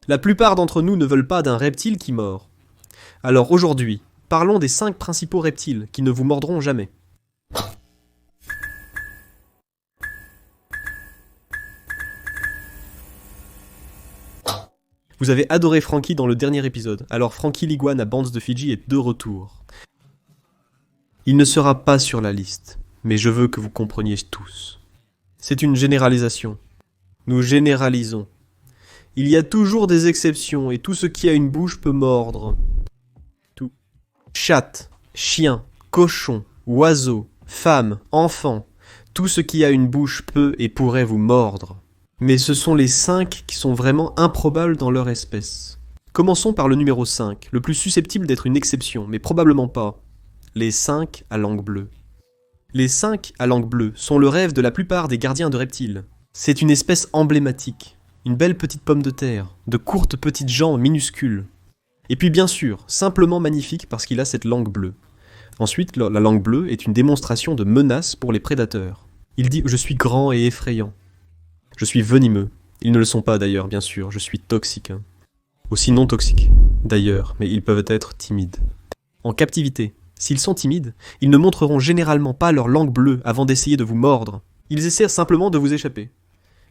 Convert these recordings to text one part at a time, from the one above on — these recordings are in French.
La plupart d'entre nous ne veulent pas d'un reptile qui mord. Alors aujourd'hui, parlons des 5 principaux reptiles qui ne vous mordront jamais. Vous avez adoré Frankie dans le dernier épisode, alors Frankie l'iguane à Banks de Fidji est de retour. Il ne sera pas sur la liste, mais je veux que vous compreniez tous. C'est une généralisation. Nous généralisons. Il y a toujours des exceptions, et tout ce qui a une bouche peut mordre. Tout. Chatte, chien, cochon, oiseau, femme, enfant, tout ce qui a une bouche peut et pourrait vous mordre. Mais ce sont les 5 qui sont vraiment improbables dans leur espèce. Commençons par le numéro 5, le plus susceptible d'être une exception, mais probablement pas. Les 5 à langue bleue. Les 5 à langue bleue sont le rêve de la plupart des gardiens de reptiles. C'est une espèce emblématique, une belle petite pomme de terre, de courtes petites jambes minuscules. Et puis bien sûr, simplement magnifique parce qu'il a cette langue bleue. Ensuite, la langue bleue est une démonstration de menace pour les prédateurs. Il dit « Je suis grand et effrayant ». Je suis venimeux. Ils ne le sont pas d'ailleurs, bien sûr, je suis toxique. Aussi non toxique, d'ailleurs, mais ils peuvent être timides. En captivité, s'ils sont timides, ils ne montreront généralement pas leur langue bleue avant d'essayer de vous mordre. Ils essaient simplement de vous échapper.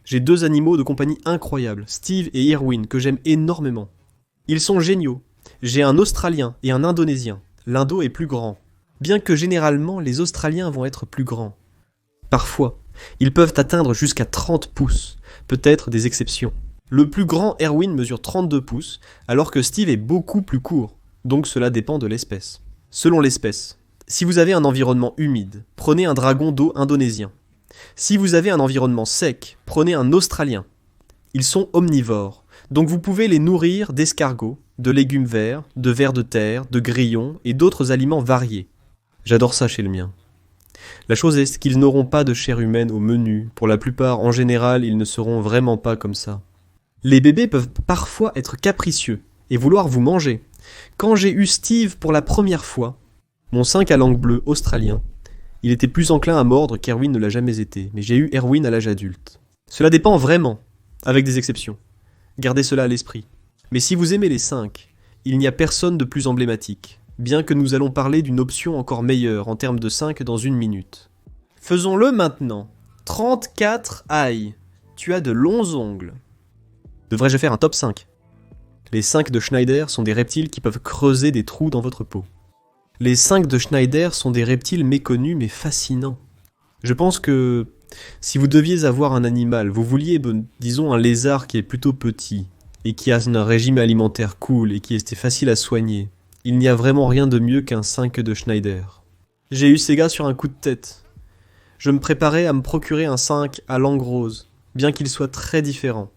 J'ai 2 animaux de compagnie incroyables, Steve et Irwin, que j'aime énormément. Ils sont géniaux. J'ai un Australien et un Indonésien. L'Indo est plus grand. Bien que généralement, les Australiens vont être plus grands. Parfois, ils peuvent atteindre jusqu'à 30 pouces, peut-être des exceptions. Le plus grand Erwin mesure 32 pouces, alors que Steve est beaucoup plus court, donc cela dépend de l'espèce. Selon l'espèce, si vous avez un environnement humide, prenez un dragon d'eau indonésien. Si vous avez un environnement sec, prenez un australien. Ils sont omnivores, donc vous pouvez les nourrir d'escargots, de légumes verts, de vers de terre, de grillons et d'autres aliments variés. J'adore ça chez le mien. La chose est qu'ils n'auront pas de chair humaine au menu. Pour la plupart, en général, ils ne seront vraiment pas comme ça. Les bébés peuvent parfois être capricieux et vouloir vous manger. Quand j'ai eu Steve pour la première fois, mon 5 à langue bleue australien, il était plus enclin à mordre qu'Erwin ne l'a jamais été, mais j'ai eu Erwin à l'âge adulte. Cela dépend vraiment, avec des exceptions. Gardez cela à l'esprit. Mais si vous aimez les 5, il n'y a personne de plus emblématique. Bien que nous allons parler d'une option encore meilleure en termes de 5 dans 1 minute. Faisons-le maintenant. 34 aïe. Tu as de longs ongles. Devrais-je faire un top 5 ? Les 5 de Schneider sont des reptiles qui peuvent creuser des trous dans votre peau. Les 5 de Schneider sont des reptiles méconnus mais fascinants. Je pense que si vous deviez avoir un animal, vous vouliez, disons, un lézard qui est plutôt petit et qui a un régime alimentaire cool et qui était facile à soigner, il n'y a vraiment rien de mieux qu'un 5 de Schneider. J'ai eu ces gars sur un coup de tête. Je me préparais à me procurer un 5 à langue rose, bien qu'il soit très différent.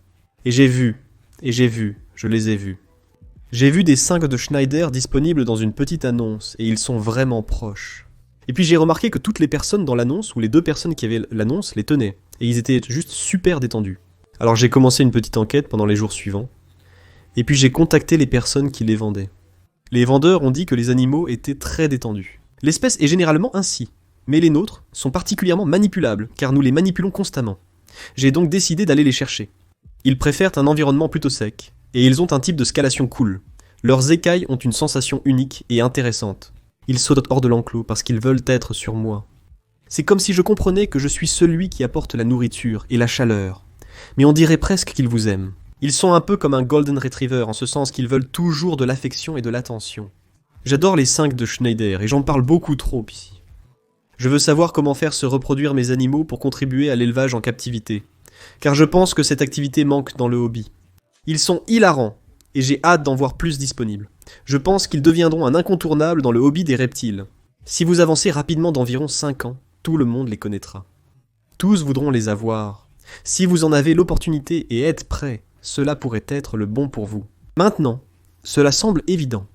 Et j'ai vu, je les ai vus. J'ai vu des 5 de Schneider disponibles dans une petite annonce, et ils sont vraiment proches. Et puis j'ai remarqué que toutes les personnes dans l'annonce, ou les 2 personnes qui avaient l'annonce, les tenaient. Et ils étaient juste super détendus. Alors j'ai commencé une petite enquête pendant les jours suivants, et puis j'ai contacté les personnes qui les vendaient. Les vendeurs ont dit que les animaux étaient très détendus. L'espèce est généralement ainsi, mais les nôtres sont particulièrement manipulables, car nous les manipulons constamment. J'ai donc décidé d'aller les chercher. Ils préfèrent un environnement plutôt sec, et ils ont un type de scalation cool. Leurs écailles ont une sensation unique et intéressante. Ils sautent hors de l'enclos parce qu'ils veulent être sur moi. C'est comme si je comprenais que je suis celui qui apporte la nourriture et la chaleur. Mais on dirait presque qu'ils vous aiment. Ils sont un peu comme un Golden Retriever, en ce sens qu'ils veulent toujours de l'affection et de l'attention. J'adore les 5 de Schneider, et j'en parle beaucoup trop ici. Je veux savoir comment faire se reproduire mes animaux pour contribuer à l'élevage en captivité, car je pense que cette activité manque dans le hobby. Ils sont hilarants, et j'ai hâte d'en voir plus disponibles. Je pense qu'ils deviendront un incontournable dans le hobby des reptiles. Si vous avancez rapidement d'environ 5 ans, tout le monde les connaîtra. Tous voudront les avoir. Si vous en avez l'opportunité et êtes prêts, cela pourrait être le bon pour vous. Maintenant, cela semble évident.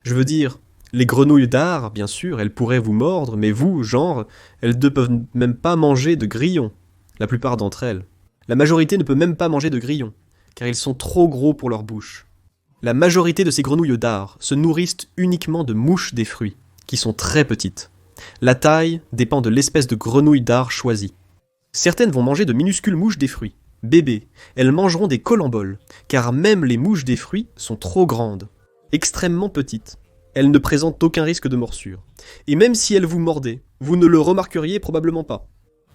Je veux dire, les grenouilles d'art, bien sûr, elles pourraient vous mordre, mais vous, genre, elles ne peuvent même pas manger de grillons. La plupart d'entre elles. La majorité ne peut même pas manger de grillons, car ils sont trop gros pour leur bouche. La majorité de ces grenouilles d'art se nourrissent uniquement de mouches des fruits, qui sont très petites. La taille dépend de l'espèce de grenouille d'art choisie. Certaines vont manger de minuscules mouches des fruits, Bébés, elles mangeront des colamboles, car même les mouches des fruits sont trop grandes, extrêmement petites. Elles ne présentent aucun risque de morsure. Et même si elles vous mordaient, vous ne le remarqueriez probablement pas.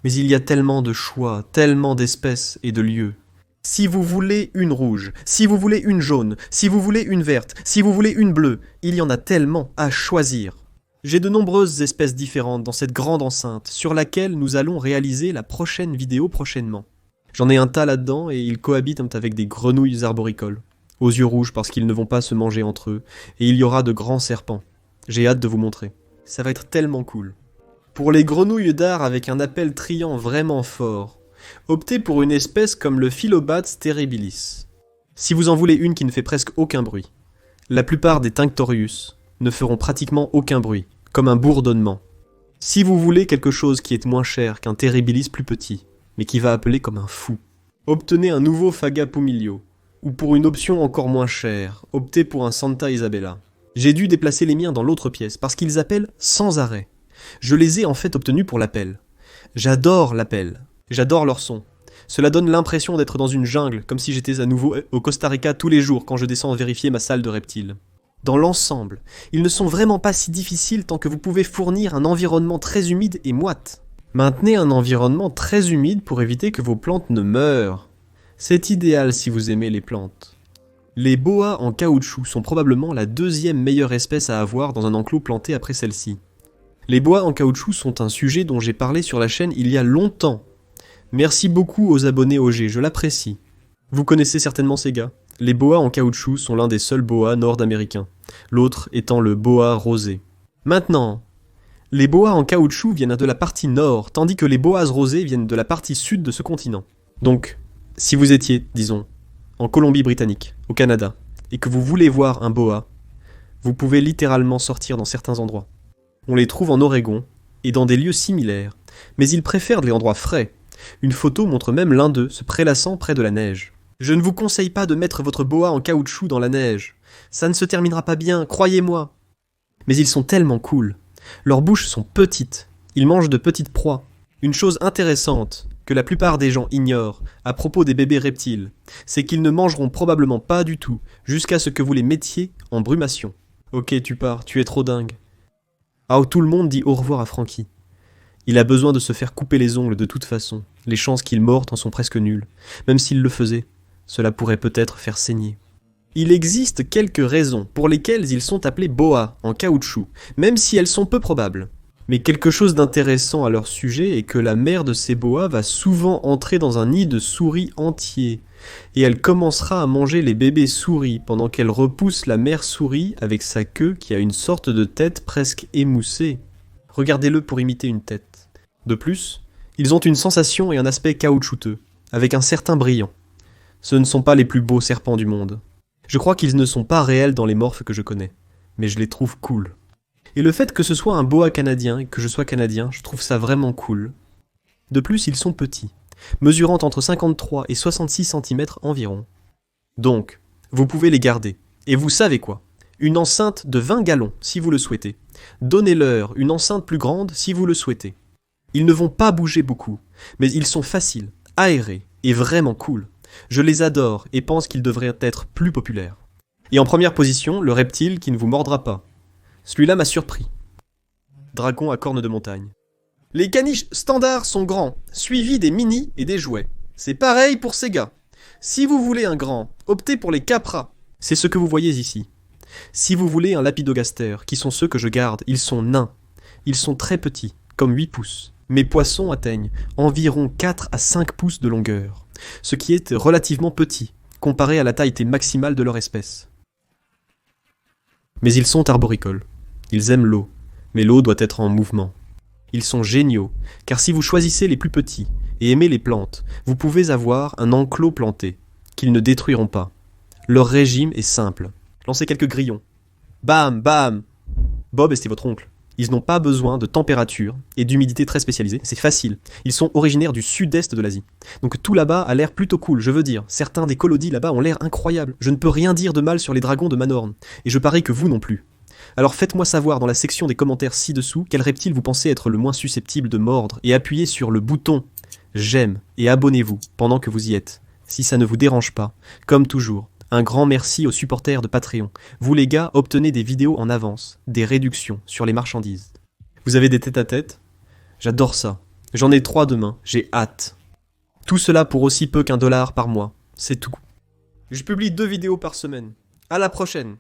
Mais il y a tellement de choix, tellement d'espèces et de lieux. Si vous voulez une rouge, si vous voulez une jaune, si vous voulez une verte, si vous voulez une bleue, il y en a tellement à choisir. J'ai de nombreuses espèces différentes dans cette grande enceinte sur laquelle nous allons réaliser la prochaine vidéo prochainement. J'en ai un tas là-dedans et ils cohabitent avec des grenouilles arboricoles, aux yeux rouges parce qu'ils ne vont pas se manger entre eux, et il y aura de grands serpents. J'ai hâte de vous montrer. Ça va être tellement cool. Pour les grenouilles d'art avec un appel triant vraiment fort, optez pour une espèce comme le Phyllobates terribilis. Si vous en voulez une qui ne fait presque aucun bruit. La plupart des Tinctorius ne feront pratiquement aucun bruit, comme un bourdonnement. Si vous voulez quelque chose qui est moins cher qu'un terribilis plus petit, mais qui va appeler comme un fou, obtenez un nouveau Faga pumilio, ou pour une option encore moins chère, optez pour un Santa Isabella. J'ai dû déplacer les miens dans l'autre pièce, parce qu'ils appellent sans arrêt. Je les ai en fait obtenus pour l'appel. J'adore l'appel, j'adore leur son. Cela donne l'impression d'être dans une jungle, comme si j'étais à nouveau au Costa Rica tous les jours quand je descends vérifier ma salle de reptiles. Dans l'ensemble, ils ne sont vraiment pas si difficiles tant que vous pouvez fournir un environnement très humide et moite. Maintenez un environnement très humide pour éviter que vos plantes ne meurent. C'est idéal si vous aimez les plantes. Les boas en caoutchouc sont probablement la deuxième meilleure espèce à avoir dans un enclos planté après celle-ci. Les boas en caoutchouc sont un sujet dont j'ai parlé sur la chaîne il y a longtemps. Merci beaucoup aux abonnés OG, je l'apprécie. Vous connaissez certainement ces gars. Les boas en caoutchouc sont l'un des seuls boas nord-américains, l'autre étant le boa rosé. Maintenant, les boas en caoutchouc viennent de la partie nord, tandis que les boas rosés viennent de la partie sud de ce continent. Donc, si vous étiez, disons, en Colombie-Britannique, au Canada, et que vous voulez voir un boa, vous pouvez littéralement sortir dans certains endroits. On les trouve en Oregon, et dans des lieux similaires, mais ils préfèrent les endroits frais. Une photo montre même l'un d'eux se prélassant près de la neige. Je ne vous conseille pas de mettre votre boa en caoutchouc dans la neige. Ça ne se terminera pas bien, croyez-moi. Mais ils sont tellement cool. Leurs bouches sont petites. Ils mangent de petites proies. Une chose intéressante que la plupart des gens ignorent à propos des bébés reptiles, c'est qu'ils ne mangeront probablement pas du tout jusqu'à ce que vous les mettiez en brumation. Ok, tu pars, tu es trop dingue. Ah, tout le monde dit au revoir à Frankie. Il a besoin de se faire couper les ongles de toute façon. Les chances qu'il morde en sont presque nulles. Même s'il le faisait, cela pourrait peut-être faire saigner. Il existe quelques raisons pour lesquelles ils sont appelés boas en caoutchouc, même si elles sont peu probables. Mais quelque chose d'intéressant à leur sujet est que la mère de ces boas va souvent entrer dans un nid de souris entier, et elle commencera à manger les bébés souris pendant qu'elle repousse la mère souris avec sa queue qui a une sorte de tête presque émoussée. Regardez-le pour imiter une tête. De plus, ils ont une sensation et un aspect caoutchouteux, avec un certain brillant. Ce ne sont pas les plus beaux serpents du monde. Je crois qu'ils ne sont pas réels dans les morphes que je connais, mais je les trouve cool. Et le fait que ce soit un boa canadien et que je sois canadien, je trouve ça vraiment cool. De plus, ils sont petits, mesurant entre 53 et 66 cm environ. Donc, vous pouvez les garder. Et vous savez quoi ? Une enceinte de 20 gallons, si vous le souhaitez. Donnez-leur une enceinte plus grande, si vous le souhaitez. Ils ne vont pas bouger beaucoup, mais ils sont faciles, aérés et vraiment cool. Je les adore et pense qu'ils devraient être plus populaires. Et en première position, le reptile qui ne vous mordra pas. Celui-là m'a surpris. Dragon à cornes de montagne. Les caniches standards sont grands, suivis des mini et des jouets. C'est pareil pour ces gars. Si vous voulez un grand, optez pour les capras. C'est ce que vous voyez ici. Si vous voulez un lapidogaster, qui sont ceux que je garde, ils sont nains. Ils sont très petits, comme 8 pouces. Mes poissons atteignent environ 4 à 5 pouces de longueur, ce qui est relativement petit, comparé à la taille maximale de leur espèce. Mais ils sont arboricoles. Ils aiment l'eau, mais l'eau doit être en mouvement. Ils sont géniaux, car si vous choisissez les plus petits et aimez les plantes, vous pouvez avoir un enclos planté, qu'ils ne détruiront pas. Leur régime est simple. Lancez quelques grillons. Bam, bam. Bob, c'était votre oncle. Ils n'ont pas besoin de température et d'humidité très spécialisée, c'est facile. Ils sont originaires du sud-est de l'Asie. Donc tout là-bas a l'air plutôt cool, je veux dire. Certains des colodies là-bas ont l'air incroyables. Je ne peux rien dire de mal sur les dragons de Manorn. Et je parie que vous non plus. Alors faites-moi savoir dans la section des commentaires ci-dessous quel reptile vous pensez être le moins susceptible de mordre et appuyez sur le bouton j'aime et abonnez-vous pendant que vous y êtes, si ça ne vous dérange pas. Comme toujours, un grand merci aux supporters de Patreon. Vous les gars, obtenez des vidéos en avance, des réductions sur les marchandises. Vous avez des tête-à-tête ? J'adore ça. J'en ai 3 demain, j'ai hâte. Tout cela pour aussi peu qu'$1 par mois, c'est tout. Je publie 2 vidéos par semaine. À la prochaine.